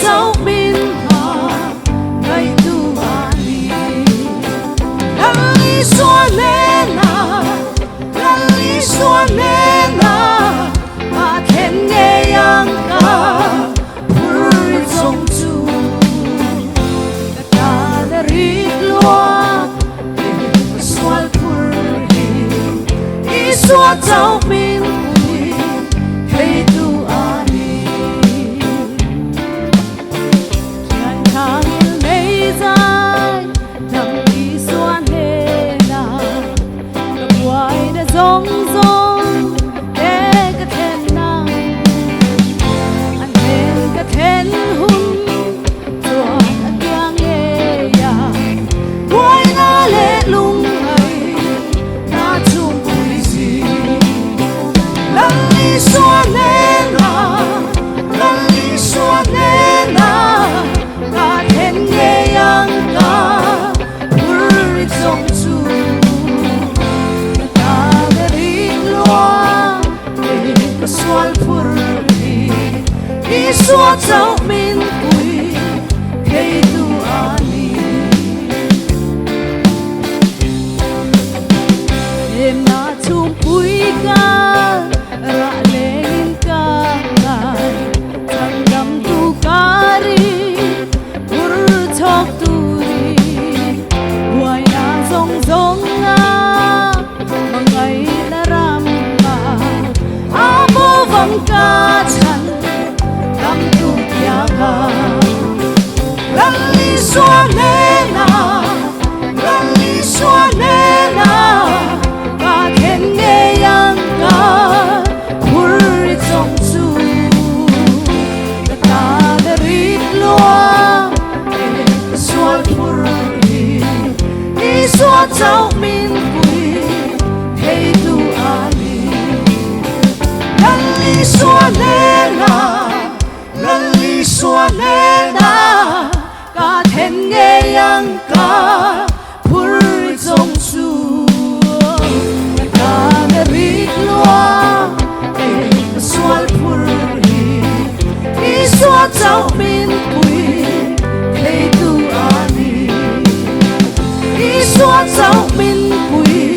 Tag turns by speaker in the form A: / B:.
A: cháu min hà ngày tu ani lali xua nena lali xua nena mà khen nghe yang ka pur song chu ta da ri loa swal pur hi xua cháu min hey tu ani chan thang mây dài nằm đi xuân hè na gặp hoài đã rong rong để cái then nang anh hẹn cái then hun rồi anh đang nghe ya hoài na lệ lung hay na chung vui gì lali xua nena lali xua nena ta then nghe yang ka puri song chu ta da ri loa ka swal puri i xua cháu min pui kei tu ani em na chung pui ka ra lên ca ngài thằng đam tu cari pur thok turi hoài na zong zong a mangai na ram ma amo vang ca chan đam tu kya ka lali xua nena lali xua nena ka khen nghe yang ka puri song chu ta da ri loa swal puri i xua cháu min pui hey tu ani lali xua nena lali xua nena ka then nghe yang ka puri song chu ta da ri loa swal puri i xua cháu min pui hey tu ani i xua cháu min pui